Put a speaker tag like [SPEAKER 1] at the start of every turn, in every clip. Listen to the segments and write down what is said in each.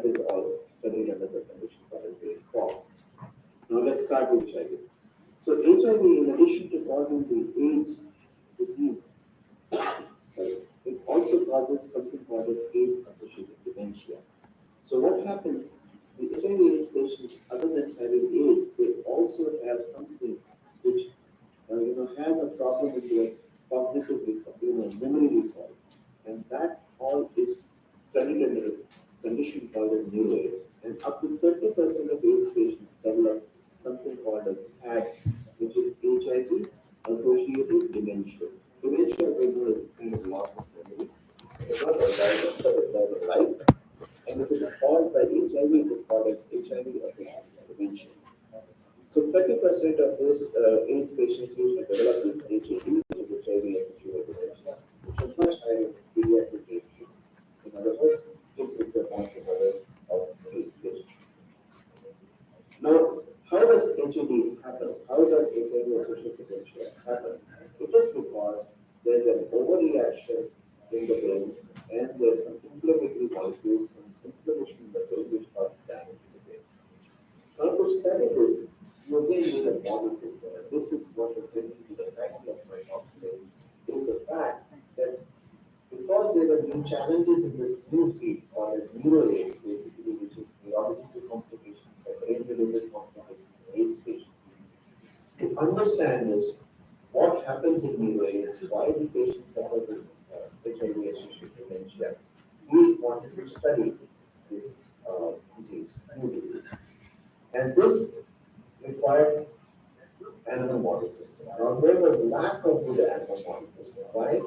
[SPEAKER 1] that is all studied under the condition called as brain fog. Now let's start with HIV. So HIV, in addition to causing the AIDS disease, sorry, it also causes something called as AIDS-associated dementia. So what happens? The HIV/AIDS patients, other than having AIDS, they also have something which has a problem with their cognitive recall, memory recall, and that all is studied under a condition called as neuro-AIDS. And up to 30% of AIDS patients develop something called as HAD, which is HIV-associated dementia. Dementia, we know, is a kind of loss of memory. It's not a diagnosis, but it's a life. And if it is caused by HIV, it is called as HIV-associated dementia. So 30% of these AIDS patients usually develop this HAD, which is HIV-associated dementia, which is much higher in pediatric AIDS cases. In other words, kids which are born to mothers of AIDS patients. Now, how does HAD happen? How does HIV-associated dementia happen? It is because there is an overreaction in the brain and there's some inflammatory molecules, some inflammation in the brain which causes damage to the brain cells. Now, to study this, you again need a model system, and this is what is bringing to the title of my talk today, is the fact that because there have been challenges in this new field called as neuro-AIDS, basically, which is neurological complications or brain-related complications in AIDS patients. To understand this, what happens in neuro-AIDS, why the patients suffer with HIV-associated dementia, we wanted to study this disease, new disease. And this required animal model system. Now there was lack of good animal model system. Why?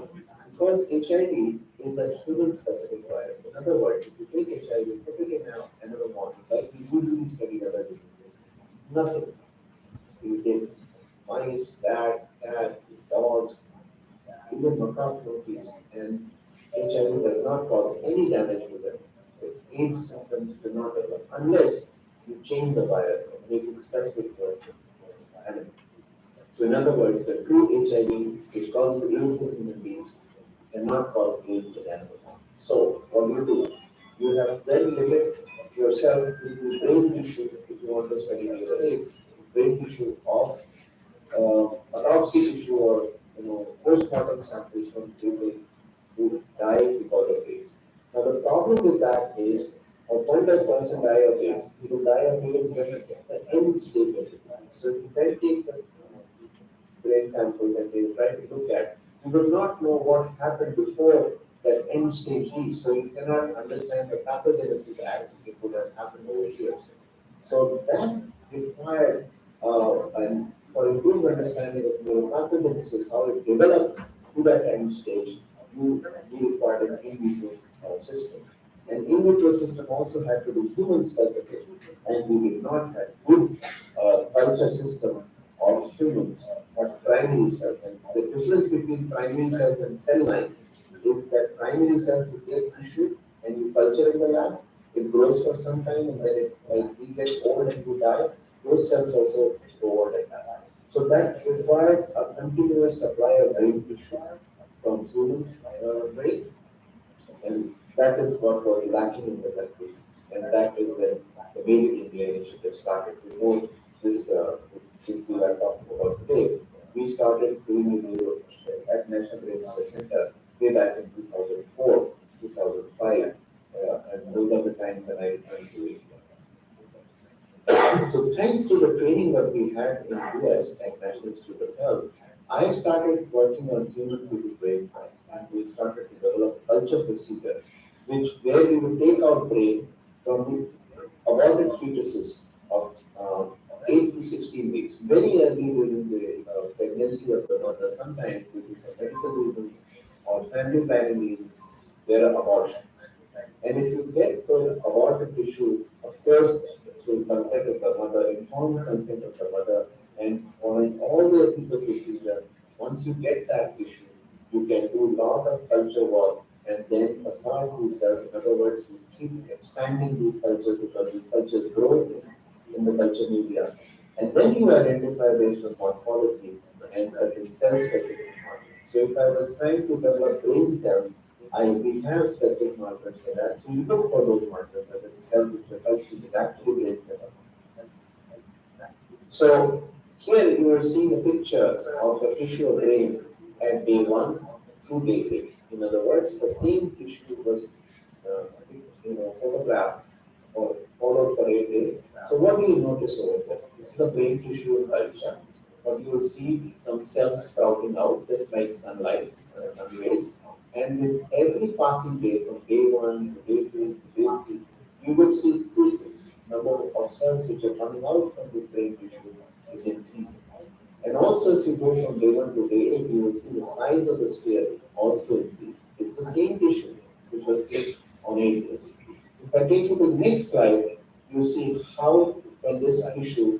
[SPEAKER 1] Because HIV is a human-specific virus. In other words, if you take HIV, put it in an animal model, like we usually study other diseases, nothing happens. You take mice, cat, dogs, even macaque monkeys, and HIV does not cause any damage to them. The AIDS symptoms do not develop unless you change the virus and make it specific for animal. So in other words, the true HIV, which causes AIDS in human beings, cannot cause AIDS in animals. So what do? You have then limit yourself to the brain tissue if you want to study your AIDS, brain tissue of autopsy tissue or post-mortem samples from people who die because of AIDS. Now the problem with that is, when does person die of AIDS? He will die of AIDS when at the end stage of the disease. So if you then take the brain samples and they try to look at, you will not know what happened before that end stage reach. So you cannot understand the pathogenesis as it would have happened over years. So that required, and for a good understanding of neuropathogenesis, how it developed to that end stage, you required an in vitro system. And in vitro system also had to be human specific, and we did not have good culture system of humans, of primary cells. And the difference between primary cells and cell lines is that primary cells you take tissue and you culture in the lab, it grows for some time, and then like we get old and we die, those cells also go old and die. So that required a continuous supply of brain tissue from human brain, and that is what was lacking in the country. And that is when the Made in India initiative started. Before this, which we are talking about today, we started doing it in Europe at National Brain Research Center way back in 2004, 2005, and those are the times when I returned to India. So thanks to the training that we had in US at National Institute of Health, I started working on human fetal brain cells, and we started to develop culture procedure, where we would take our brain from the aborted fetuses of 8 to 16 weeks, very early during the pregnancy of the mother. Sometimes due to some medical reasons or family planning reasons, there are abortions. And if you get the aborted tissue, of course, through consent of the mother, informed consent of the mother, and following all the ethical procedure, once you get that tissue, you can do a lot of culture work and then assign these cells. In other words, you keep expanding these cultures because these cultures grow in the culture media. And then you identify based on morphology and certain cell specific markers. So if I was trying to develop brain cells, we have specific markers for that. So you look for those markers, whether the cell which helps you is actually brain setup. So here you are seeing a picture of a tissue of brain at day 1 through day 8. In other words, the same tissue was uh, photographed or followed for 8 days. So what do you notice over there? This is the brain tissue culture. But you will see some cells sprouting out just like sunlight, sun rays. And with every passing day, from day 1 to day 2 to day 3, you would see two things. Number of cells which are coming out from this brain tissue is increasing. And also, if you go from day 1 to day 8, you will see the size of the sphere also increase. It's the same tissue which was clicked on 8 days. If I take you to the next slide, you see how when this tissue,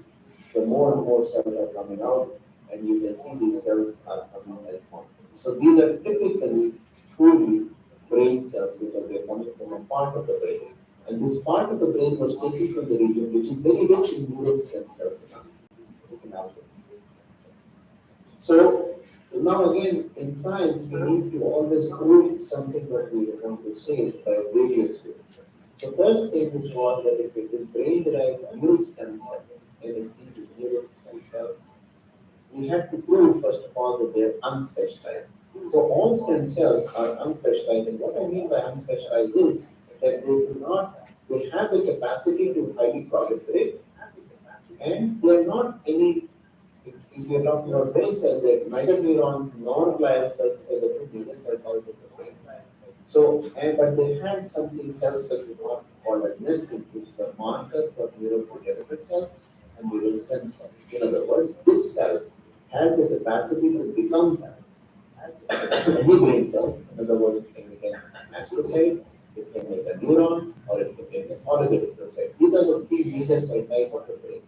[SPEAKER 1] the more and more cells are coming out, and you can see these cells are coming as one. So these are typically truly brain cells because they're coming from a part of the brain. And this part of the brain was taken from the region which is very rich in neural stem cells. So now again, in science, we need to always prove something that we want to say by various ways. The first thing which was that if it is brain-derived neural stem cells, NSC neural stem cells, we have to prove first of all that they are unspecialized. So all stem cells are unspecialized, and what I mean by unspecialized is that they have the capacity to highly proliferate, and they are not any if you're talking about brain cells, they're neither neurons nor glial cells, they're the two major cell types of the brain. So, but they had something cell specific called as nestin, which is a marker for neuroprogenitor cells and neural stem cells. In other words, this cell has the capacity to become any brain cells. In other words, it can make an astrocyte, it can make a neuron, or it can make an oligodendrocyte. These are the three major cell types of the brain.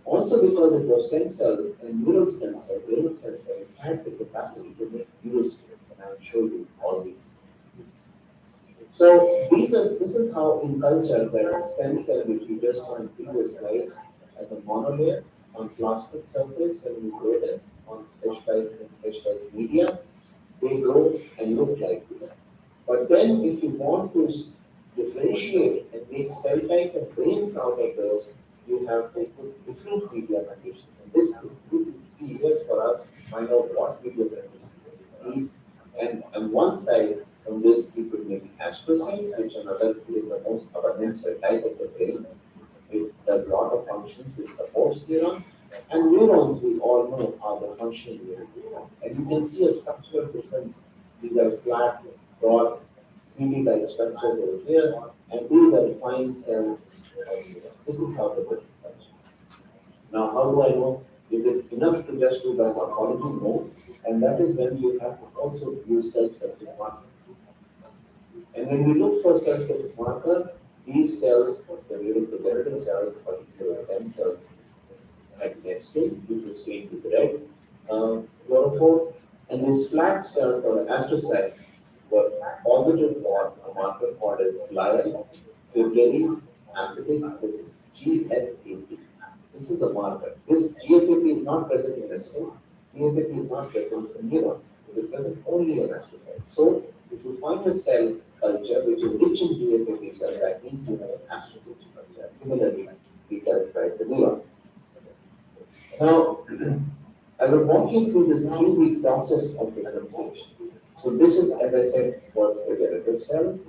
[SPEAKER 1] Also, because it was stem cell and neural stem cell, brain stem cell, it had the capacity to make neurospheres, and I'll show you all these things. So this is how in culture the stem cell, which we just saw in previous slides, as a monolayer on plastic surface when we grow them on specialized media, they grow and look like this. But then if you want to differentiate and make cell type and brain out of those, you have to put different media conditions. And this took 2 to 3 years for us to find out what media conditions we need. And on one side, from this, we could make astrocytes, which another is the most abundant cell type of the brain. It does a lot of functions which supports neurons. And neurons, we all know, are the functional unit. And you can see a structural difference. These are flat, broad, 3D-like structures over here, and these are fine cells. This is how the brain functions. Now, how do I know? Is it enough to just do the morphology? No. And that is when you have to also use cell-specific marker. And when we look for cell-specific marker, these cells, the neuroprogenitor cells, or the stem cells, like nestin, which is stained with red fluorophore, and these flat cells or astrocytes were positive for a marker called as glial fibrillary acidic GFAP. This is a marker. This GFAP is not present in nestin. GFAP is not present in neurons. It is present only in astrocytes. So, if you find a cell culture which is rich in GFAP cells, that means you have an astrocytic culture. Similarly, we characterize the neurons. Now, I will walk you through this 3-week process of differentiation. So this is, as I said, was progenitor cell,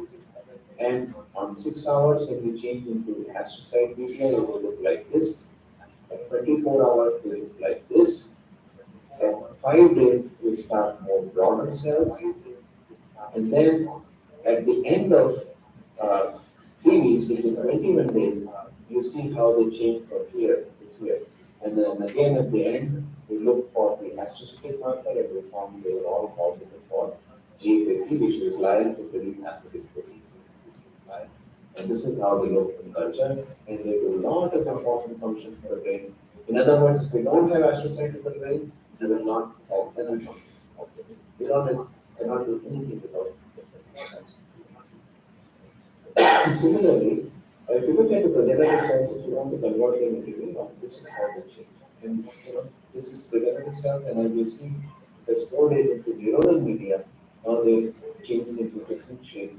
[SPEAKER 1] and on 6 hours when you change into astrocyte media, it will look like this. At 24 hours, they look like this. At 5 days, we start more broader cells, and then at the end of 3 weeks, which is 21 days, you see how they change from here to here. And then again at the end, we look for the astrocytic marker and we found they were all positive for GFAP, which is glial fibrillary acidic protein. Right? And this is how they look in culture, and they do a lot of important functions in the brain. In other words, if we don't have astrocyte in the brain, we will not have any function. Neurons cannot do anything without astrocyte. Similarly, if you look at the progenitor cells, if you want to convert them into neurons, this is how they change. And this is progenitor cells, and as you see, there's 4 days into neuronal media, Now they changed into different shape,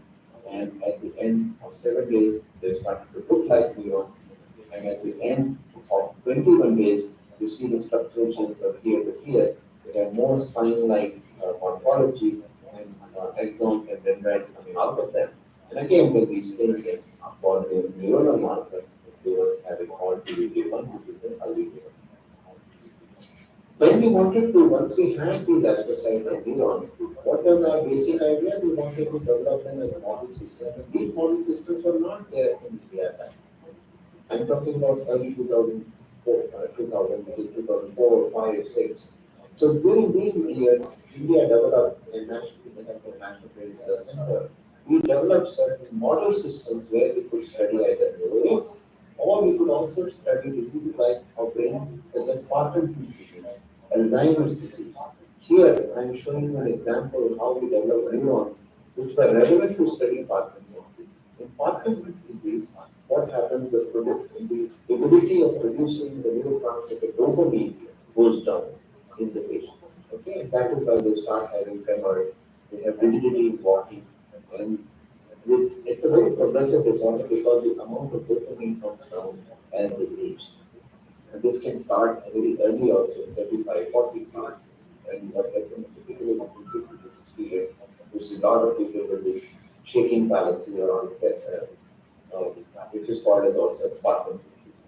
[SPEAKER 1] and at the end of 7 days, they started to look like neurons. And at the end of 21 days, you see the structural change from here to here. They have more spine-like morphology and axons and dendrites coming out of them. And again, when we screened them for the neuronal markers, they were having all TVK1, TVK2, IVK1. When we wanted to, once we had these astrocytes and neurons, what was our basic idea? We wanted to develop them as model systems. And these model systems were not there in India at that time. I'm talking about early 2004, 2000, which is 2004, 5, 6. So during these years, India developed a national training center. We developed certain model systems where we could study either neurons or we could also study diseases like our brain, such as Parkinson's disease, Alzheimer's disease. Here, I'm showing you an example of how we develop neurons which were relevant to study Parkinson's disease. In Parkinson's disease, what happens, the ability of producing the neurotransmitter dopamine goes down in the patients. Okay, and that is why they start having tremors, they have rigidity in walking, and it's a very progressive disorder because the amount of dopamine comes down as they age. And this can start very early also, 35, 40 years, and what happens typically between 50 to 60 years. You see a lot of people with this shaking fallacy or onset, which is called as also as Parkinson's disease.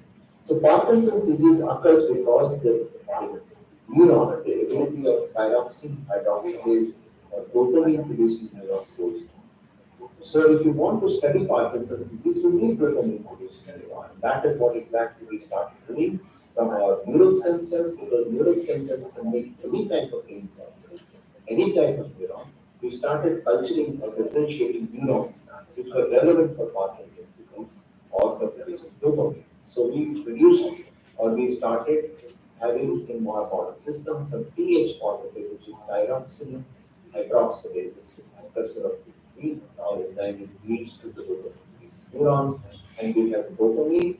[SPEAKER 1] So Parkinson's disease occurs because the neuron, the ability of thyroxine, hydroxylase, or dopamine producing neurons goes down. So if you want to study Parkinson's disease, you need dopamine producing neurons. And that is what exactly we started doing from our neural stem cells, because neural stem cells can make any type of brain cells, any type of neuron. We started culturing or differentiating neurons which were relevant for Parkinson's disease or for producing dopamine. So we produced or we started having in our model system some pH positive, which is thyroxine hydroxylase, which is a precursor of the all the time it leads to the these neurons, and we have dopamine,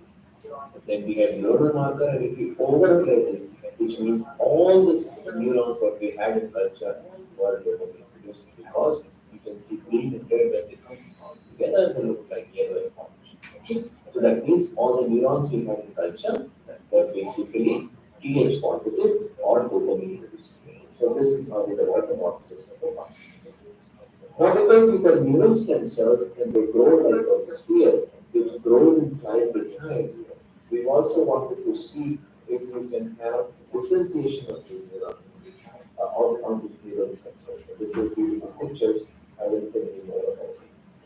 [SPEAKER 1] then we have neural marker, and if we overlay this, which means all these neurons that we had in culture were dopamine produced because you can see green and red when they come together, they look like yellow and orange. Okay? So that means all the neurons we had in culture were basically TH positive or dopamine producing neurons. So this is how we develop the model system for Parkinson's. Now because these are neural stem cells and they grow like a sphere, which grows in size with time, we also wanted to see if we can have differentiation of these neurons on these neural stem cells. So this is beautiful pictures. I will tell you more about it.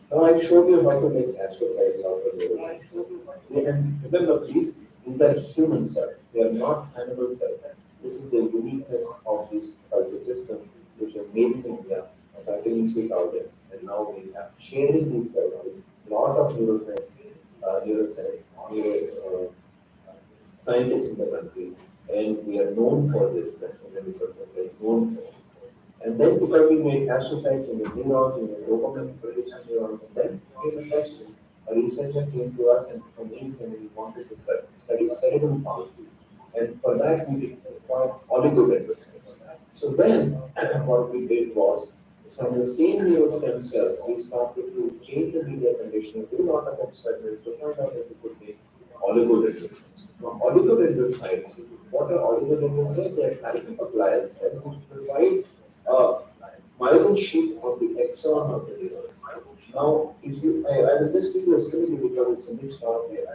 [SPEAKER 1] Now I showed you how to make astrocytes out of neural stem cells. And remember, please, these are human cells. They are not animal cells. This is the uniqueness of this culture system, which was made in India starting in 2000. And now we are sharing these cells with a lot of neuroscience, neuro, scientists in the country, and we are known for this, that human research center is known for this. And then because we made astrocytes, we made neurons, we made dopamine producing neurons, and then came a question. A researcher came to us and from Ames and we wanted to study cerebral palsy. And for that we required oligodendrocytes. So then what we did was from the same neural stem cells, we started to change the media conditioning, do a lot of experiments to find out if we could make oligodendrocytes. Now, oligodendrocytes, what are oligodendrocytes? They are type of glial cells which provide a myelin sheath on the axon of the neurons. Now, if you, I will just give you a simile because it's a mixed audience.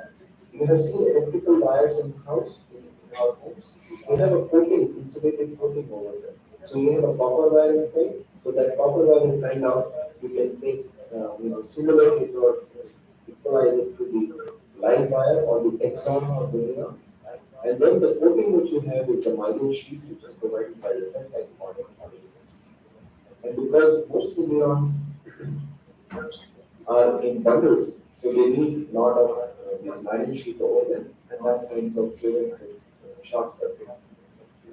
[SPEAKER 1] You have seen electrical wires in house, in our homes. They have a coating, insulated coating over them. So you have a copper wire inside. So that copper wire is kind of, you can make, simulate it or equalize it to the live wire or the axon of the neuron. And then the coating which you have is the myelin sheath, which is provided by the cell like modern. And because most of the neurons are in bundles, so they need a lot of this myelin sheath over them, and that kinds of prevents the short circuit.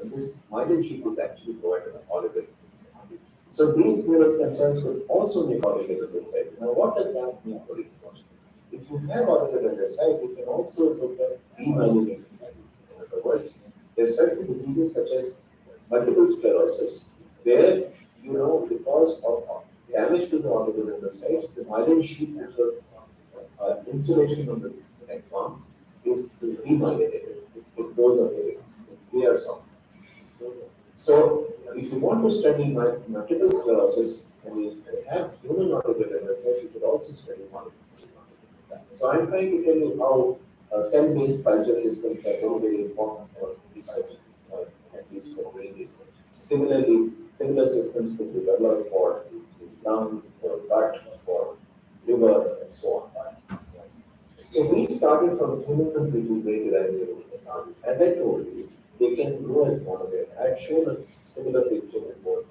[SPEAKER 1] And this myelin sheath is actually provided by oligodendrocytes. So these neural stem cells will also make oligodendrocytes. Now, what does that mean for research? If you have oligodendrocyte, you can also look at demyelinating diseases. In other words, there are certain diseases such as multiple sclerosis where because of damage to the oligodendrocytes, the myelin sheath, which was insulation on this axon, is demyelinated. It goes away, it wears off. So, if you want to study multiple sclerosis and you have human oligodendrocytes, you should also study multiple. So, I'm trying to tell you how cell-based culture systems are very, very important for research, at least for brain research. Similarly, similar systems could be developed for lung, for gut, for liver, and so on. So we started from human fetal brain derived cells. As I told you, they can grow as monomeres. I had shown a similar picture before.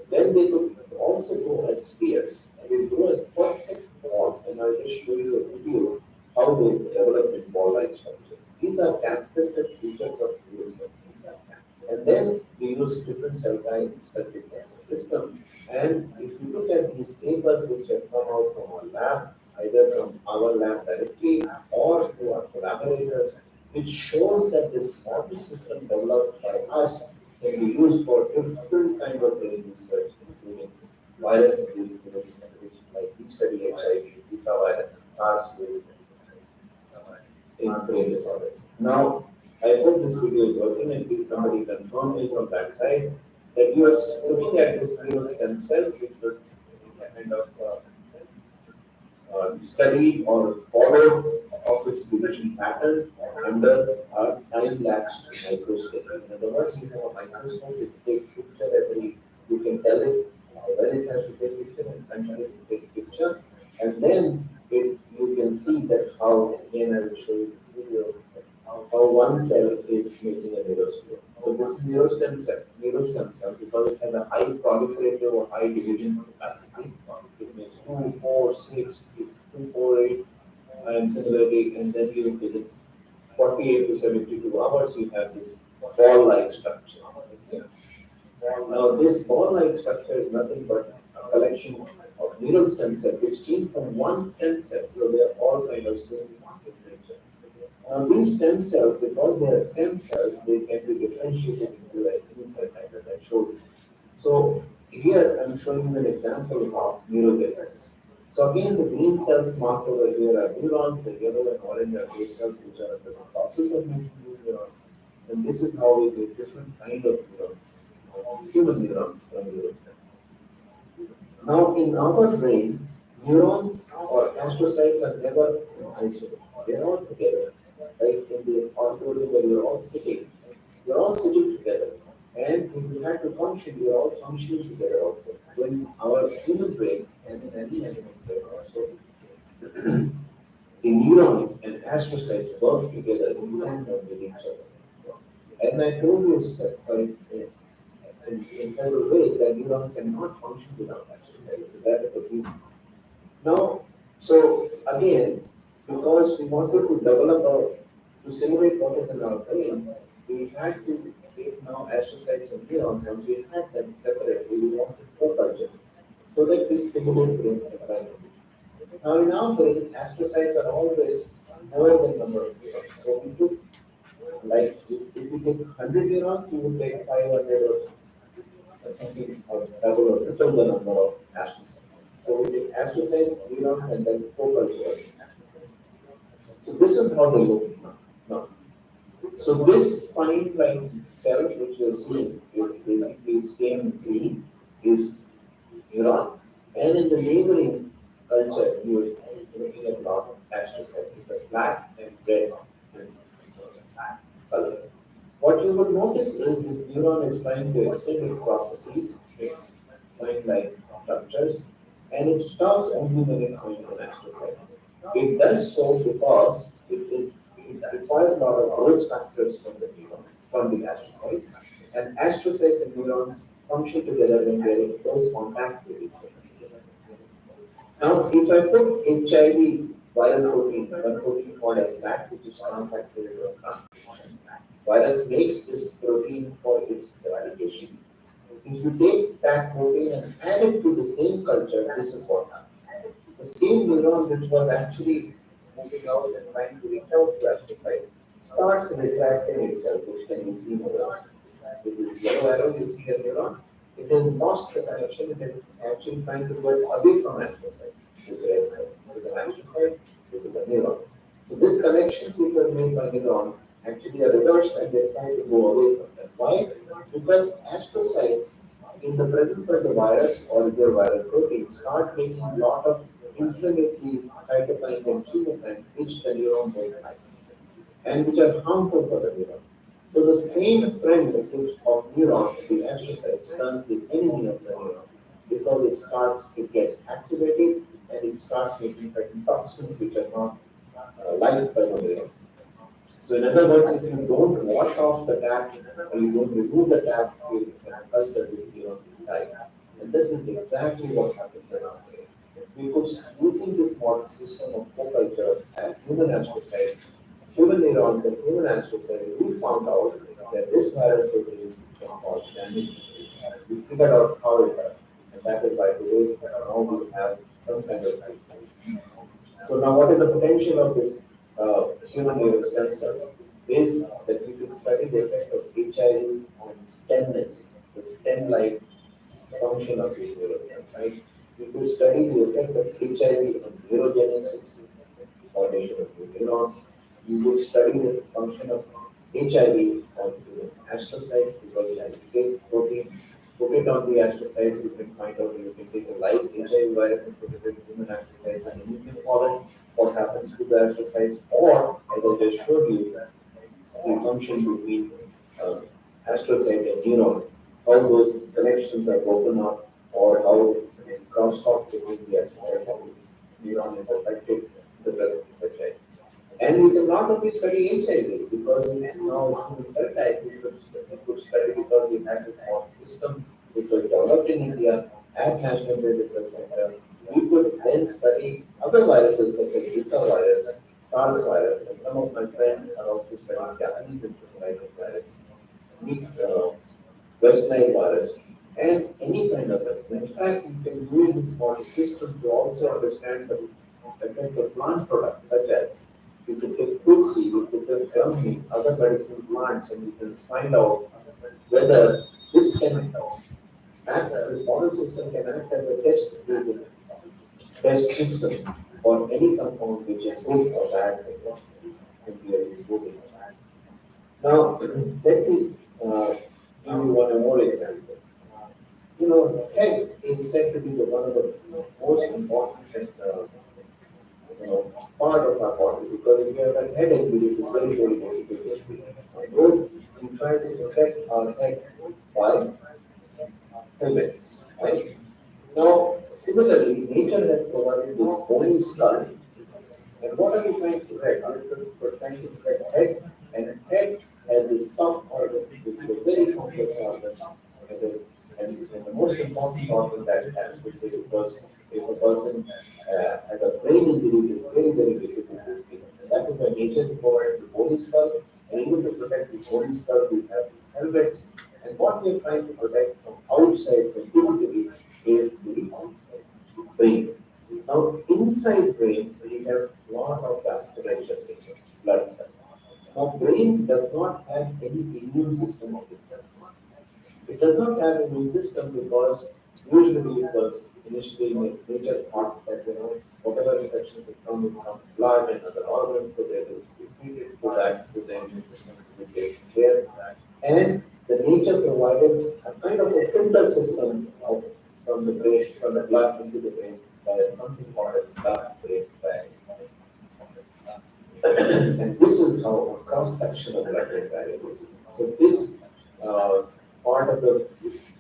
[SPEAKER 1] Then they could also grow as spheres. They grow as perfect balls, and I'll just show you a video how they develop these ball-like structures. These are characteristic features of neural cells. And then we use different cell type specific system. And if you look at these papers which have come out from our lab, either from our lab directly or through our collaborators, which shows that this model system developed by us can be used for different kind of brain research, including virus including like we study HIV, Zika virus, and SARS in brain disorders. Now, I hope this video is working and please somebody confirm me from that side that you are looking at this neural stem cell, which was kind of studied or followed of its division pattern under a time-lapse microscope. In other words, you have a microscope, it takes picture every, you can tell it when it has to take picture and continue to take picture, and then you can see that how, again I will show you this video, how one cell is making a neurostem. So this is neurostem cell because it has a high proliferative or high division capacity. It makes 2, 4, 6, 2, 4, 8, and similarly, and then you within 48 to 72 hours, you have this ball-like structure. Okay. Now, this ball-like structure is nothing but a collection of neural stem cells which came from one stem cell, so they are all kind of same in nature. These stem cells, because they are stem cells, they can be differentiated into like any cell type that I showed you. So here I'm showing you an example of neurogenesis. So again, the green cells marked over here are neurons, the yellow and orange are those cells which are under the process of making new neurons. And this is how we make different kind of neurons, human neurons from neural stem cells. Now in our brain, neurons or astrocytes are never in isolation. They are all together. Right in the auditorium where you're all sitting together. And if you had to function, you're all functioning together also. So in our human brain and in any animal brain also, the neurons and astrocytes work together in tandem with each other. And I told you in several ways that neurons cannot function without astrocytes. So that is the key. Now, so again, because we wanted to develop to simulate what is in our brain, we had to take now astrocytes and neurons, and we had them separately. We wanted co-culture so that we simulate brain conditions. Now, in our brain, astrocytes are always more than number of neurons. So we took, like, if you take 100 neurons, you would take 500 or something, or double or triple the number of astrocytes. So we take astrocytes, neurons, and then co-culture. So this is how they look now. So this spine-like cell, which you see is basically stained green, is neuron, and in the neighboring culture, you are looking at a lot of astrocytes, which are flat and red color. What you would notice is this neuron is trying to extend its processes, its spine-like structures, and it stops only when it finds an astrocyte. It does so because it requires a lot of growth factors from the neuron, from the astrocytes, and astrocytes and neurons function together when they are in close contact with each other. Now, if I put HIV viral protein, one protein called as FAT, which is transactivated or transcription, virus makes this protein for its eradication. If you take that protein and add it to the same culture, this is what happens. The same neuron which was actually moving out and trying to reach out to astrocyte starts retracting itself, which can be seen here. With this yellow arrow, you see a neuron, It has lost the connection. It is actually trying to get away from astrocyte. This red cell. This is an astrocyte. This is a neuron. So these connections which are made by neuron actually are reversed and they try to go away from them. Why? Because astrocytes, in the presence of the virus or their viral protein, start making a lot of inflammatory cytokines and chemokines which the neuron don't like and which are harmful for the neuron. So the same friend of neuron, the astrocytes, turns the enemy of the neuron because it gets activated and it starts making certain toxins which are not liked by the neuron. So in other words, if you don't wash off the tap or you don't remove the tap, you can culture this neuron to die. And this is exactly what happens in our brain. Because using this modern system of co-culture and human astrocytes, human neurons and human astrocytes, we found out that this viral protein can cause damage. We figured out how it does. And that is why today now we have some kind of treatment. So now what is the potential of this human neural stem cells? Is that we could study the effect of HIV on stemness, the stem-like function of the neural stem, right? We could study the effect of HIV on neurogenesis, formation of new neurons. We would study the function of HIV on the astrocytes because you have to take protein, put it on the astrocyte, you can find out you can take a live HIV virus and put it in human astrocytes and then you can follow what happens to the astrocytes or as I just showed you the function between uh, astrocyte and neuron, how those connections are broken up or how the crosstalk between the astrocyte and the neuron is affected in the presence of HIV. And we can not only study HIV because it's now human cell type, we could study because we have this modern system which was developed in India at National Brain Research Center. We could then study other viruses such as Zika virus, SARS virus, and some of my friends are also studying Japanese encephalitis virus, West Nile virus, and any kind of it. In fact, you can use this model system to also understand the effect of plant products such as you can take tulsi, you can take gummy, other medicinal plants, and you can find out whether this can act, this model system can act as a test agent, test system for any compound which is good or bad for your cells and we are exposing it. Now, let me give you one more example. You know, head is said to be one of the most important part of our body because if you have a head injury, it's very, very difficult to treat. Although we try to protect our head by helmets, right? Now, similarly, nature has provided this bony skull. And what are we trying to protect? We're trying to protect head, and head has this soft organ, which is a very complex organ, and the most important organ that it has to say because if a person has a brain injury, it is very, very difficult to treat. And that is why nature has provided the bony skull, and even to protect the bony skull, we have these helmets. And what we are trying to protect from outside, from physically, is the brain. Now, inside brain, we have lot of vasculature system, blood cells. Now, brain does not have any immune system of itself. It does not have an immune system because usually it was initially nature thought that whatever infection will come blood and other organs, so they will be treated so that to the immune system will be taken care. And the nature provided a kind of a filter system from the brain, from the blood into the brain by something called as blood-brain barrier. And this is how a cross-section of blood-brain barrier is. So this uh, part of the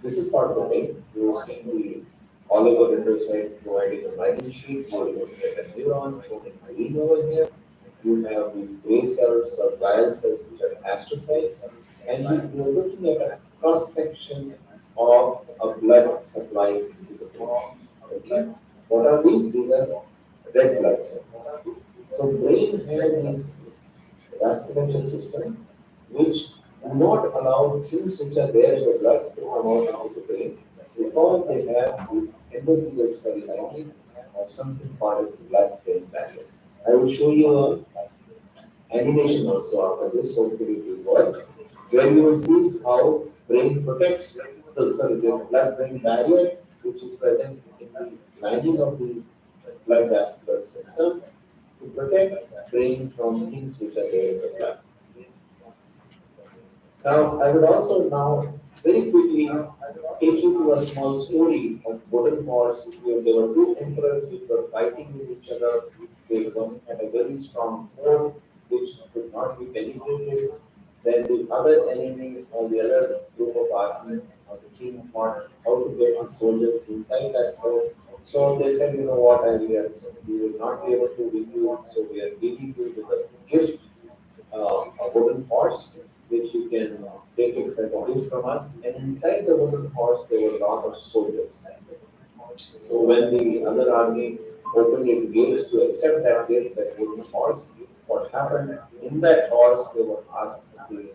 [SPEAKER 1] this is part of the brain. You will see the oligodendrocyte providing a myelin sheath. You are looking at a neuron shown in green over here. You have these gray cells or glial cells which are astrocytes, and you are looking at a cross section of a blood supply into the brain. Okay, what are these? These are red blood cells. So brain has this vasculature system which do not allow things which are there in the blood to come out into the brain because they have this endothelial cell lining of something called as blood-brain barrier. I will show you a animation also after this, hopefully it will work, where you will see how brain protects sorry, the blood-brain barrier, which is present in the lining of the blood vascular system to protect brain from things which are there in the blood. Now, I would also now very quickly take you to a small story of wooden horse where there were two emperors which were fighting with each other. They one had a very strong fort which could not be penetrated. Then the other enemy or the other group of army or the king thought how to get his soldiers inside that fort. So they said, you know what, we will not be able to win you, so we are giving you with a gift a wooden horse, which you can take it as a gift from us. And inside the wooden horse, there were a lot of soldiers. So when the other army opened its gates to accept that gift, that wooden horse, what happened in that horse, they were the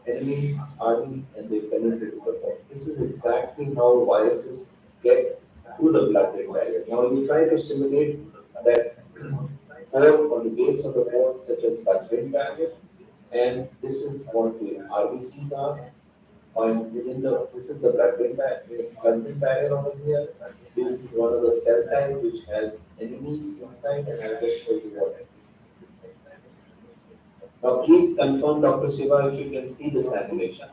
[SPEAKER 1] enemy army and they penetrated the fort. This is exactly how viruses get through the blood-brain barrier. Now you try to simulate that fort or the gates of the fort, such as blood-brain barrier, and this is what the RBCs are. And within the this is the blood-brain barrier over here. This is one of the cell type which has enemies inside, and I'll just show you what it is. Now, please confirm, Dr. Shiva, if you can see this animation.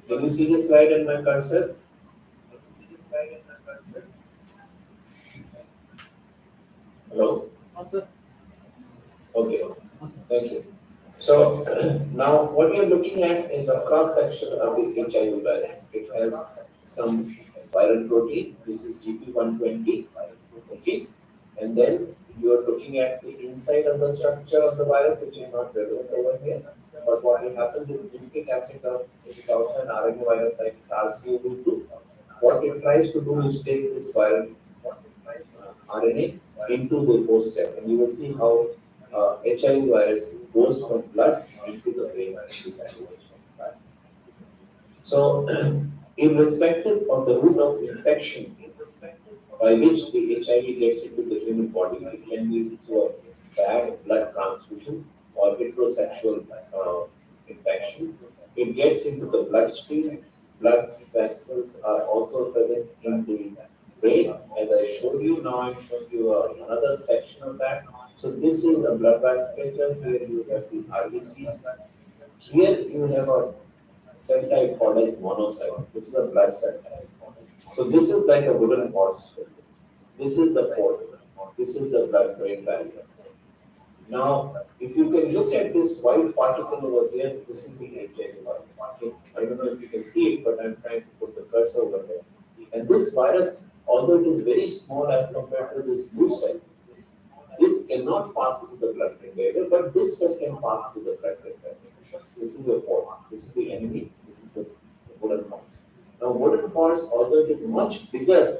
[SPEAKER 1] Can you see the slide in my cursor? Hello? Okay, thank you. So now what we are looking at is a cross section of the HIV virus. It has some viral protein. This is GP120. Okay, and then you are looking at the inside of the structure of the virus, which is not relevant over here. But what will happen is nucleic acid of it is also an RNA virus like SARS-CoV-2. What it tries to do is take this viral RNA into the host cell, and you will see how HIV virus goes from blood into the brain in this animation. Right? So, irrespective of the route of infection by which the HIV gets into the human body, it can be through a bad blood transfusion or heterosexual infection. It gets into the bloodstream. Blood vesicles are also present in the brain, as I showed you. Now I'm showing you another section of that. So this is a blood vasculature. Here you have the RBCs. Here you have a cell type called as monocyte. This is a blood cell type. So this is like a wooden horse. This is the fort. This is the blood-brain barrier. Now, if you can look at this white particle over there, this is the HIV virus. Okay. I don't know if you can see it, but I'm trying to put the cursor over there. And this virus, although it is very small as compared to this blue cell, this cannot pass through the blood-brain barrier, but this cell can pass through the blood-brain barrier. This is the fort. This is the enemy. This is the wooden horse. Now, wooden horse, although it is much bigger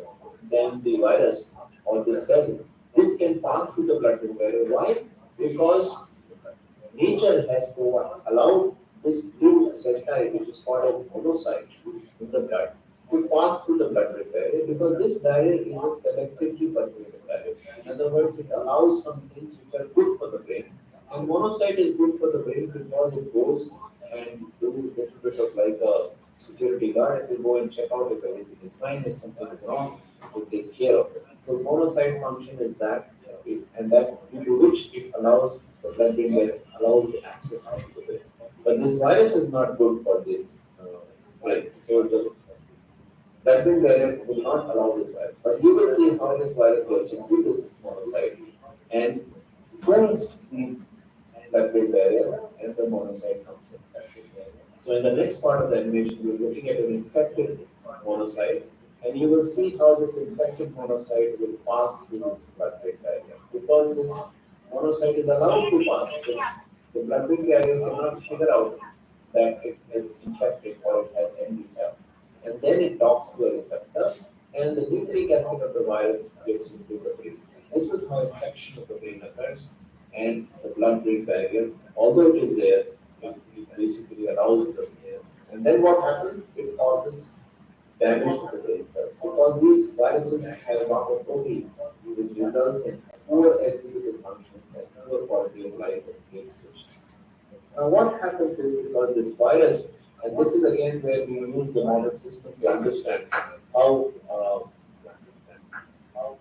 [SPEAKER 1] than the virus or the cell, this can pass through the blood-brain barrier. Why? Because nature has allowed this blue cell type, which is called as monocyte in the blood, to pass through the blood-brain barrier, because this barrier is a selectively permeable barrier. In other words, it allows some things which are good for the brain. And monocyte is good for the brain because it goes and do a little bit of like a security guard. It will go and check out if everything is fine, if something is wrong, it will take care of it. So monocyte function is that, and that due to which it allows the blood-brain barrier, allows the access out to the brain. But this virus is not good for this brain. So the blood-brain barrier will not allow this virus. But you will see how this virus gets into this monocyte and forms the blood-brain barrier, and the monocyte comes in. So in the next part of the animation, we're looking at an infected monocyte, and you will see how this infected monocyte will pass through this blood-brain barrier. Because this monocyte is allowed to pass through, the blood-brain barrier cannot figure out that it is infected or it has enemy cells. And then it talks to a receptor, and the nucleic acid of the virus gets into the brain. This is how infection of the brain occurs, and the blood-brain barrier, although it is there, it basically allows the brain. And then what happens? It causes damage to the brain cells, because these viruses have a lot of proteins, which results in poor executive functions and poor quality of life of brain species. Now, what happens is, because this virus And this is again where we use the model system to understand how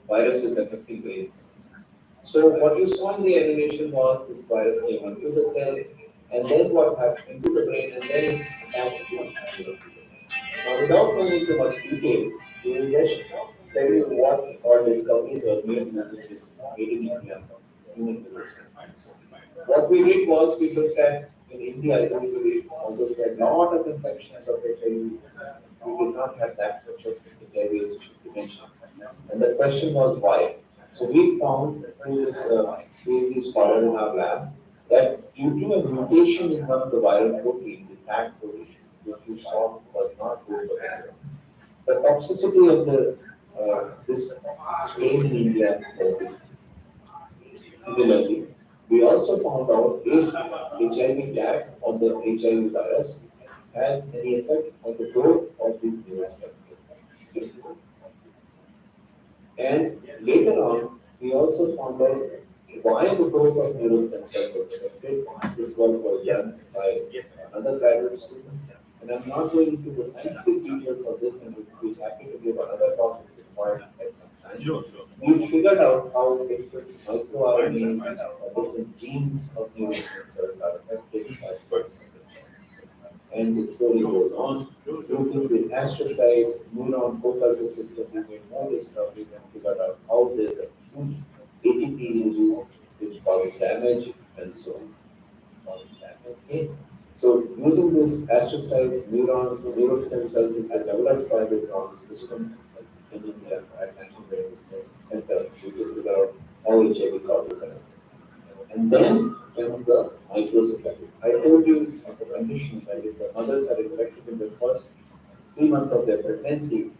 [SPEAKER 1] virus is affecting brain cells. So what you saw in the animation was this virus came into the cell, and then what happened into the brain, and then it attacks the neuron. Now, without going into much detail, we will just tell you what all discoveries were made using this made in India human neuroscience. What we did was we looked at in India, usually, although we had a lot of infections of HIV, we did not have that much of HIV as dementia. And the question was why. So we found through this PhD scholar in our lab that due to a mutation in one of the viral protein, the tag protein, which you saw was not good for the neurons. The toxicity of the this strain in India was different. Similarly, we also found out if HIV tag on the HIV virus has any effect on the growth of these neurotransmitters. And later on, we also found out why the growth of neurostem cells was affected. This work was done by another graduate student. And I'm not going into the scientific details of this, and we'll be happy to give another talk if required at some time. We figured out how different microRNAs or different genes of neurostem cells are affected by birth. And the story goes on. Using the astrocytes, neuron co-culture system, we made more discoveries and figured out how there's a huge ATP release which causes damage and so on. Okay. So using this astrocytes, neurons, neural stem cells which were developed by this model system in India at National Brain Research Center, we could figure out how HIV causes damage. And then comes the microcephaly. I told you of the condition that if the mothers are infected in the first 3 months of their pregnancy,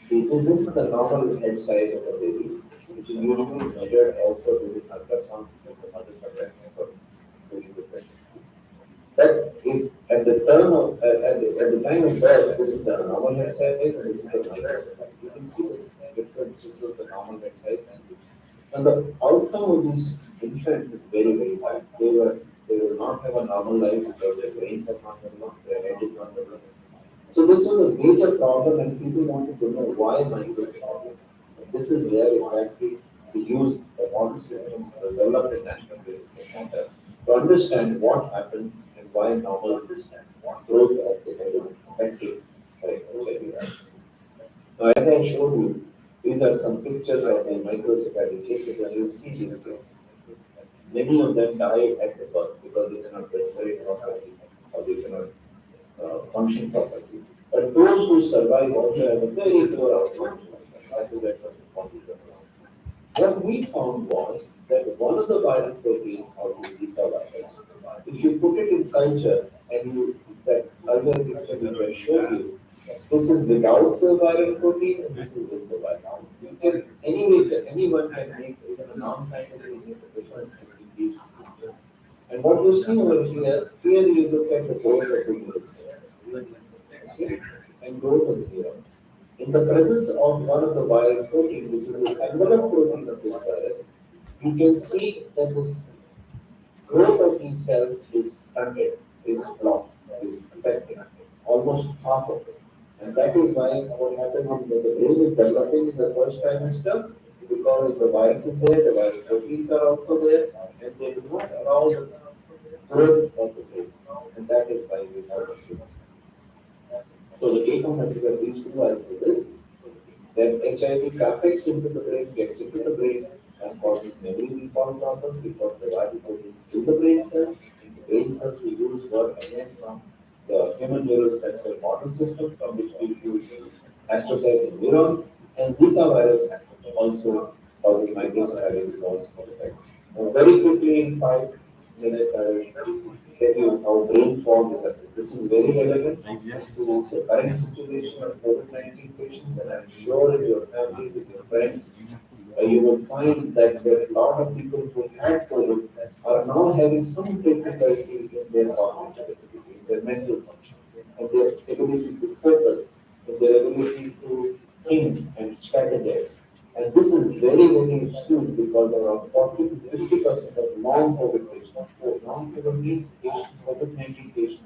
[SPEAKER 1] this is the normal head size of a baby, which is usually measured also during ultrasound when the mothers are pregnant or during the pregnancy. But if at the turn of at the time of birth, this is the normal head size and this is the microcephaly. You can see this difference. This is the normal head size and this. And the outcome of these infants is very, very bad. They will not have a normal life because their brains are not developed, their head is not developed. So this was a major problem, and people wanted to know why microcephaly. So this is where exactly we used the model system developed at National Brain Research Center to understand what happens and why normal growth of the head is affected by HIV virus. Now, as I showed you, these are some pictures of the microcephaly cases, and you see these cases. Many of them die at the birth because they cannot respirate properly or they cannot function properly. But those who survive also have a very poor outcome. That is that person. What we found was that one of the viral protein of the Zika virus, if you put it in culture and you that other picture which I showed you, this is without the viral protein and this is with the viral. You can anyone can make even a non-scientist can make a difference between these two pictures. And what you see over here you look at the growth of the neurons, okay, and growth of the neurons. In the presence of one of the viral protein, which is the envelope protein of this virus, you can see that this growth of these cells is stunted, is blocked, is affected, almost half of it. And that is why what happens when the brain is developing in the first trimester, because the virus is there, the viral proteins are also there, and they do not allow the growth of the brain. And that is why we have this. So the take home message of these two viruses is that HIV traffics into the brain, gets into the brain, and causes memory recall problems because the viral proteins kill the brain cells. And the brain cells we use were again from the human neurostem cell model system, from which we use astrocytes and neurons. And Zika virus also causes microcephaly because of effects. Now, very quickly, in 5 minutes, I will tell you how brain fog is affected. This is very relevant to the current situation of COVID-19 patients, and I'm sure in your families, with your friends, you will find that there are a lot of people who had COVID are now having some difficulty in their cognitive ability, in their mental function, and their ability to focus, and their ability to think and strategize. And this is very, very huge because around 40 to 50% of non-COVID patients, long COVID means patients, COVID-19 patients,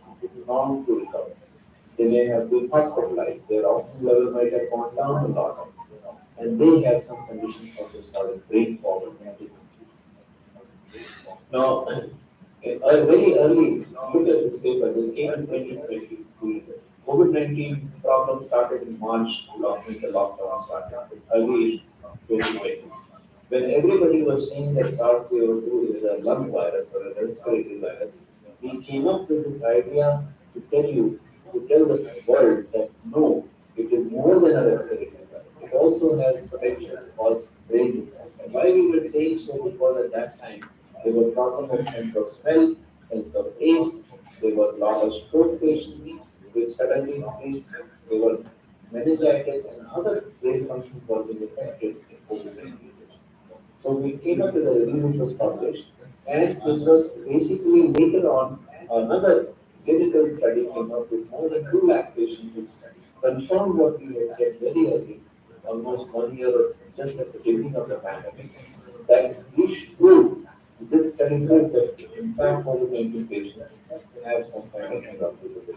[SPEAKER 1] long to recover. they may have been hospitalized, their oxygen level might have gone down a lot, and they have some condition of this called as brain fog. Now, very early, look at this paper. This came in 2020. The COVID-19 problem started in March, when the lockdown started, early 2020. When everybody was saying that SARS-CoV-2 is a lung virus or a respiratory virus, we came up with this idea to tell the world that no, it is more than a respiratory virus. It also has potential to cause brain disease. And why we were saying so? Because at that time, there were problems of sense of smell, sense of taste. There were a lot of stroke patients which suddenly increased. There were meningitis and other brain functions were being affected in COVID-19. So we came up with a review which was published, and this was basically later on another clinical study came up with more than 2 lakh patients, which confirmed what we had said very early, almost 1 year just at the beginning of the pandemic, that we should prove this study proved that in fact COVID-19 patients have some kind of neurological.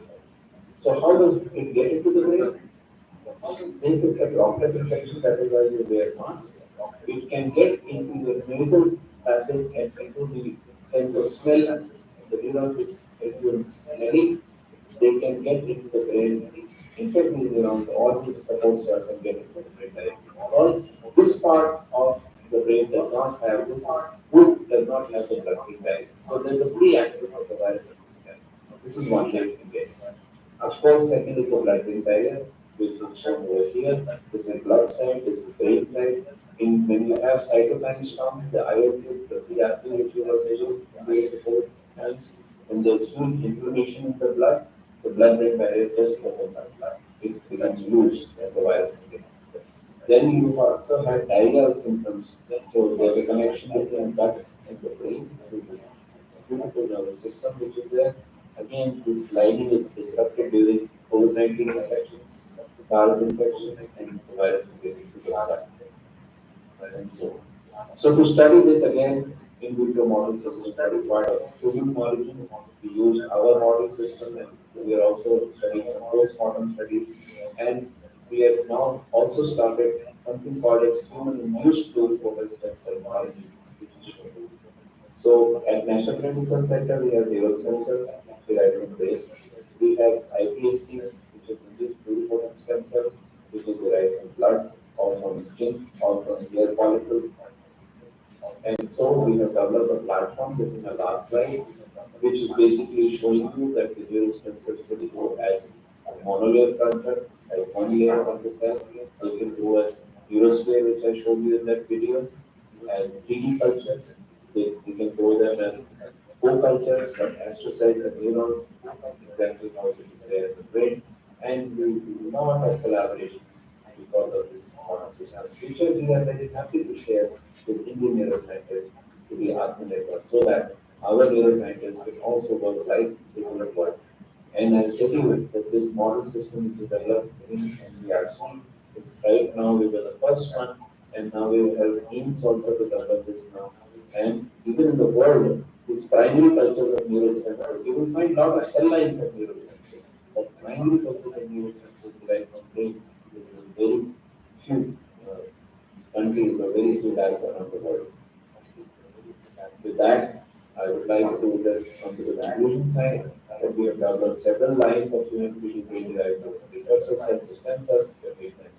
[SPEAKER 1] So how does it get into the brain? Since it's a droplet infection, that is why you wear mask. It can get into the nasal passage and into the sense of smell. The neurons which help you in smelling, they can get into the brain, infect these neurons, all the support cells and get into the brain directly. Because this part of the brain does not have this wood does not have the blood-brain barrier. So there's a free access of the virus. This is one way you can get. Of course, second is the blood-brain barrier, which is shown over here. This is blood side, this is brain side. When you have cytokine storm, the IL-6, the CRP, which you have measured 4 times, when there's huge inflammation in the blood-brain barrier just opens up. It becomes loose and the virus can get in. Then you also have diarrheal symptoms. So there's a connection between gut and the brain, which is the nervous system, which is there. Again, this lining is disrupted during COVID-19 infections, SARS infection, and the virus is getting into the gut. And so to study this again, in vitro model system study part of human origin, we use our model system, and we are also studying some post-mortem studies, and we have now also started something called as human-induced pluripotent stem cell biology, which is shown. So at National Clinical Center, we have neural stem cells derived from brain. We have iPSCs, which is induced pluripotent stem cells, which is derived from blood or from skin or from hair follicle. And so we have developed a platform, this is the last slide, which is basically showing you that the neural stem cells can go as a monolayer culture, as one layer on the cell. They can go as neurosphere, which I showed you in that video, as 3D cultures. We can go them as co-cultures, but astrocytes and neurons, exactly how it is there in the brain. And we do not have collaborations because of this modern system, which we are very happy to share with Indian neuroscientists to be Atmanirbhar, so that our neuroscientists can also work like they would work. And I'll tell you that this model system which is developed in NBRC is right now, we were the first one, and now we will help teams also to develop this now. And even in the world, these primary cultures of neural stem cells, you will find a lot of cell lines of neural stem cells, but primary cultures of neural stem cells derived from brain is a very few countries or very few labs around the world. With that, I would like to just come to the conclusion side. That we have developed several lines of human brain derived from recursive cells to stem cells.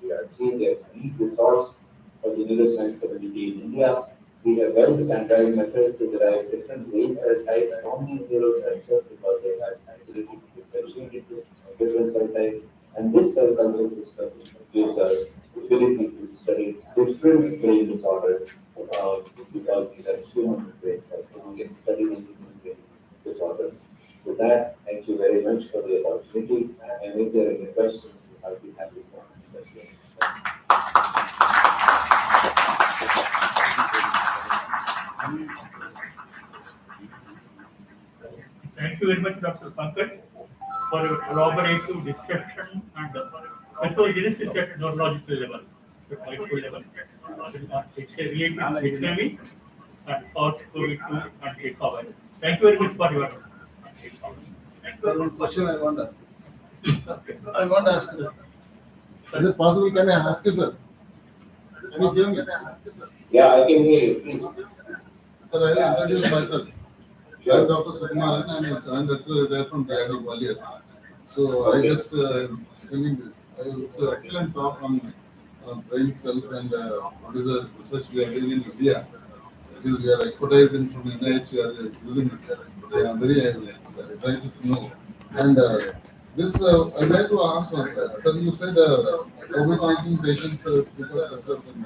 [SPEAKER 1] We are seeing their unique resource for the neuroscience community in India. We have well standardized methods to derive different brain cell types from these neural stem cells because they have ability to differentiate into different cell types. And this cell culture system gives us ability to study different brain disorders because these are human brain cells. So we can study the human brain disorders. With that, thank you very much for the opportunity. And if there are any questions, I'll be happy to answer them.
[SPEAKER 2] Thank you very much, Dr. Pankaj, for your elaborative description and pathogenesis at neurological level, at molecular level. It's a related HIV and SARS-CoV-2 and HIV. Thank you very much for your.
[SPEAKER 3] Sir, one question I want to ask.
[SPEAKER 2] Okay.
[SPEAKER 3] I want to ask you. Is it possible? Can I ask you, sir? Can you hear me?
[SPEAKER 1] Yeah, I can hear you, please.
[SPEAKER 3] Sir, I'll introduce myself. I'm Dr. Sukumaran. I'm there from Diagonal Gwalior. So I
[SPEAKER 1] Okay.
[SPEAKER 3] just telling this. It's an excellent talk on brain cells and what is the research we are doing in India. It is we are expertising from NIH. We are using it. So I'm very excited to know. And this I'd like to ask one, sir. Sir, you said COVID-19 patients people disturbed in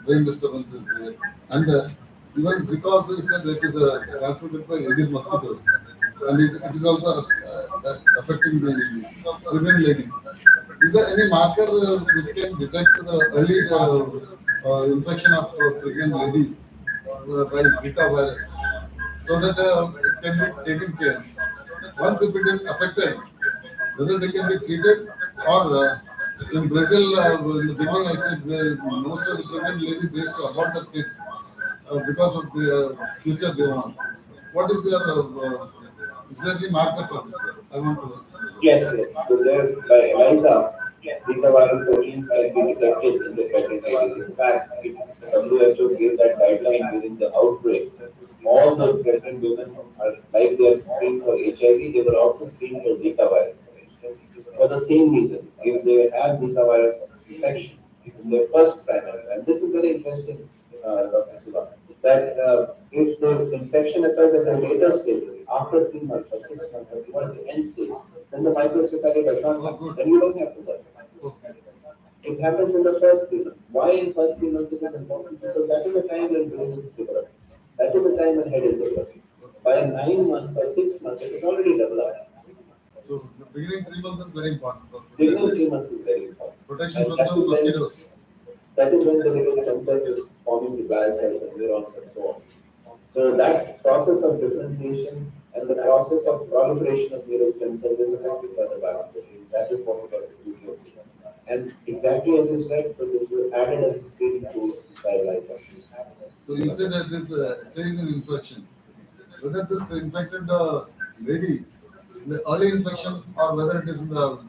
[SPEAKER 3] brain disturbance is there. And even Zika also is said that is transmitted by Aedes mosquito. And it is also affecting the pregnant ladies. Is there any marker which can detect the early infection of pregnant ladies by Zika virus so that it can be taken care? Once if it is affected, whether they can be treated or in Brazil, in the beginning I said most of the pregnant ladies they used to abort their kids because of the future they want. What is your is there any marker for this? Sir? I want to.
[SPEAKER 1] Yes, yes. So there, by ELISA, Zika viral proteins can be detected in the pregnant ladies. In fact, the WHO gave that guideline during the outbreak. All the pregnant women are like they are screened for HIV, they were also screened for Zika virus for the same reason. If they have Zika virus infection in their first trimester, and this is very interesting, Dr. Siva, that if the infection occurs at a later stage, after 3 months or 6 months or towards the end stage, then the microcephaly does not happen. Then you don't have to worry. It happens in the first 3 months. Why in first 3 months it is important? Because that is the time when brain is developing. That is the time when head is developing. By 9 months or 6 months, it is already developed.
[SPEAKER 3] So the beginning 3 months is very important.
[SPEAKER 1] Beginning 3 months is very important.
[SPEAKER 3] Protection
[SPEAKER 1] And
[SPEAKER 3] from the mosquitoes.
[SPEAKER 1] that is when the little stem cells is forming the glial cells and neurons and so on. So that process of differentiation and the process of proliferation of neural stem cells is affected by the bioprotein. That is what we are doing. And exactly as you said, so this was added as a screening tool by ELISA.
[SPEAKER 3] So you said that this change in infection, whether this infected lady, the early infection or whether it is in the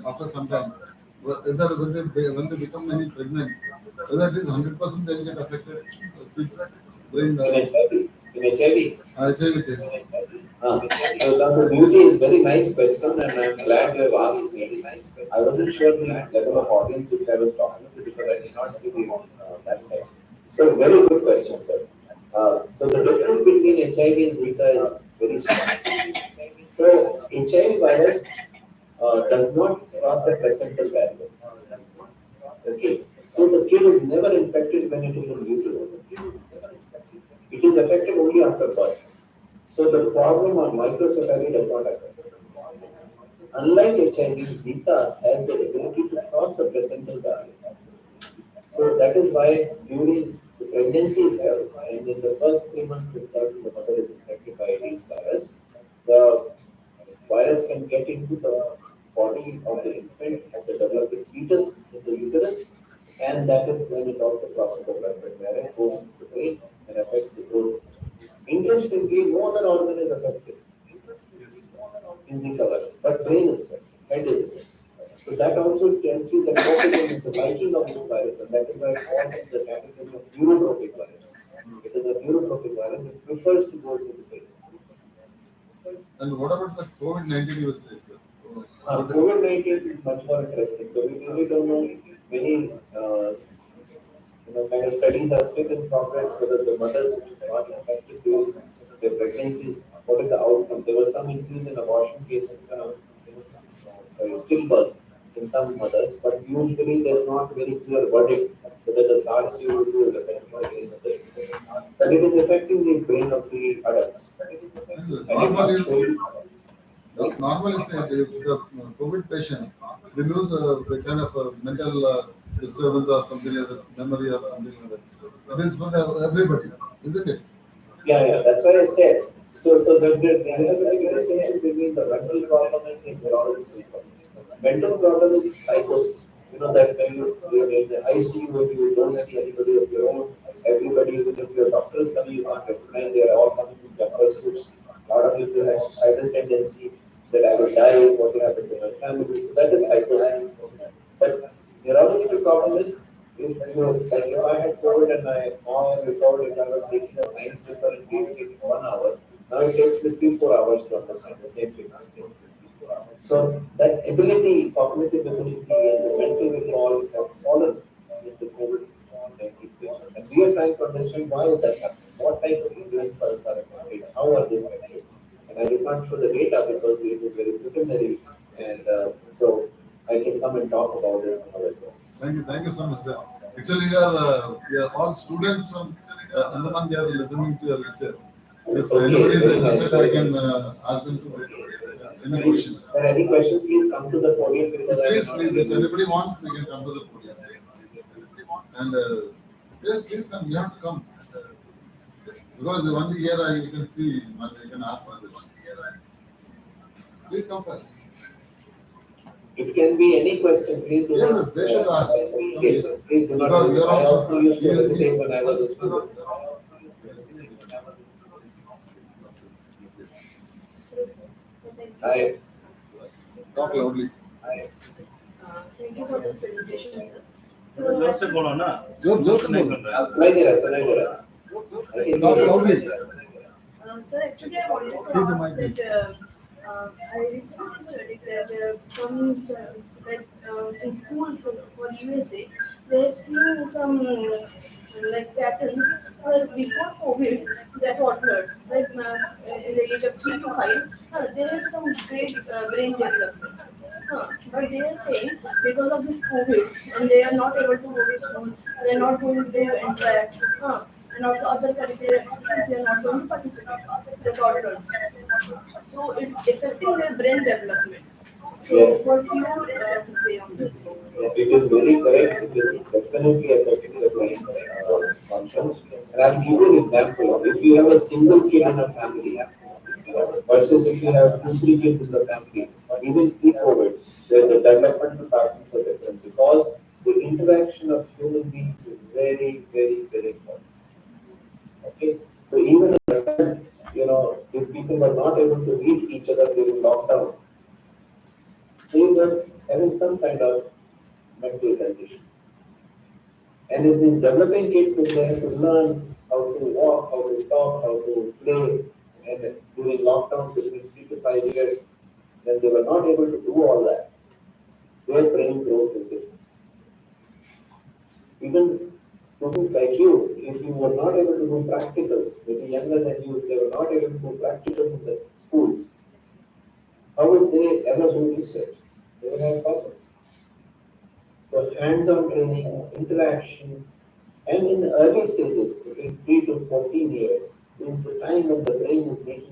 [SPEAKER 3] after some time, whether when they become any pregnant, whether it is 100% they will get affected, kids brain
[SPEAKER 1] In HIV,
[SPEAKER 3] I say it is.
[SPEAKER 1] So Dr. Beauty is very nice question, and I'm glad you have asked me. I wasn't sure the level of audience which I was talking to because I did not see the that side. So very good question, sir. So the difference between HIV and Zika is very strong. So HIV virus does not cross the placental barrier. Okay. So the kid is never infected when it is in utero. It is affected only after birth. So the problem of microcephaly does not occur. Unlike HIV, Zika has the ability to cross the placental barrier. So that is why during the pregnancy itself and in the first 3 months itself, the mother is infected by Aedes virus. The virus can get into the body of the infant, of the developing fetus in the uterus, and that is when it also crosses the blood-brain barrier, goes into the brain, and affects the growth. Interestingly, no other organ is affected in Zika virus, but brain is affected, head is affected. So that also tells you the tropism, the liking of this virus, and that is why it falls in the category of neurotropic virus. It is a neurotropic virus that prefers to go to the brain.
[SPEAKER 3] And what about the COVID-19 you say, sir?
[SPEAKER 1] COVID-19 is much more interesting. So we really don't know many kind of studies are still in progress whether the mothers which are not affected during their pregnancies, what is the outcome? There was some increase in abortion cases, stillbirth in some mothers, but usually there's not very clear verdict whether the SARS-CoV-2 is affecting the brain of the infant. But it is affecting the brain of the adults.
[SPEAKER 3] Normally, normally say if the COVID patients they lose the kind of mental disturbance or something like that, memory or something like that. It is for everybody, isn't it?
[SPEAKER 1] Yeah, that's why I said. So there is a big distinction between the mental problem and the neurological problem. Mental problem is psychosis. You know that when you're in the ICU, when you don't see anybody of your own, everybody, even if your doctor is coming, you can't recognize they are all coming in jumper suits. A lot of people have suicidal tendency. that I will die, what will happen to my family. So that is psychosis. But neurological problem is if you like if I had COVID and I or recovered if I was taking a science paper and reading it in 1 hour, now it takes me 3-4 hours to understand the same thing. So that ability, cognitive ability and the mental recalls have fallen in the COVID-19 patients. And we are trying to understand why is that happening? What type of brain cells are affected? How are they affected? And I did not show the data because it was very preliminary. And so I can come and talk about this another day.
[SPEAKER 3] Thank you so much, sir. Actually, we are all students from Andaman. They are listening to your lecture. If anybody is
[SPEAKER 1] very nice,
[SPEAKER 3] interested, I
[SPEAKER 1] very
[SPEAKER 3] can
[SPEAKER 1] nice.
[SPEAKER 3] ask them to any questions.
[SPEAKER 1] Any questions, please come to the podium because I
[SPEAKER 3] Please,
[SPEAKER 1] will not
[SPEAKER 3] please,
[SPEAKER 1] be
[SPEAKER 3] if
[SPEAKER 1] able-
[SPEAKER 3] anybody wants, they can come to the podium. And yes, please come. You have to come because only here you can see and you can ask my questions. Please come first.
[SPEAKER 1] It can be any question, please do
[SPEAKER 3] Yes,
[SPEAKER 1] not.
[SPEAKER 3] yes, they should ask.
[SPEAKER 1] Please do not.
[SPEAKER 3] Because you are
[SPEAKER 1] I
[SPEAKER 3] also-
[SPEAKER 1] also used to hesitate when I was a student. I,
[SPEAKER 3] Talk loudly.
[SPEAKER 4] Thank you for this presentation, sir.
[SPEAKER 2] जोर से बोलो ना
[SPEAKER 3] जोर से
[SPEAKER 2] नहीं
[SPEAKER 3] बोलो।
[SPEAKER 2] सुन रहा
[SPEAKER 1] सुनाई दे रहा, सुनाई दे रहा. I can
[SPEAKER 3] Talk
[SPEAKER 1] hear you.
[SPEAKER 3] loudly.
[SPEAKER 4] Sir, actually, I wanted to
[SPEAKER 3] Please, the
[SPEAKER 4] ask
[SPEAKER 3] mic,
[SPEAKER 4] that I recently studied that in schools for USA, they have seen some like patterns where before COVID, the toddlers, in the age of 3 to 5, they had some great brain development. But they are saying because of this COVID and they are not able to go to school, they are not going to interact, and also other curricular activities they are not going to participate, the toddlers. So it's affecting their brain development. So
[SPEAKER 1] Yes.
[SPEAKER 4] what's your to say on this?
[SPEAKER 1] It is very correct. It is definitely affecting the brain function. And I'll give you an example. If you have a single kid in a family versus if you have 2-3 kids in the family, even pre-COVID, the developmental patterns are different because the interaction of human beings is very, very, very important. Okay, so even if people were not able to meet each other during lockdown, they were having some kind of mental health issue. And if these developing kids, when they have to learn how to walk, how to talk, how to play, and during lockdown between 3 to 5 years, then they were not able to do all that. Their brain growth is different. Even students like you, if you were not able to do practicals, maybe younger than you, if they were not able to do practicals in the schools, how would they ever do research? They would have problems. So hands-on training, interaction, and in the early stages, between 3 to 14 years, is the time when the brain is making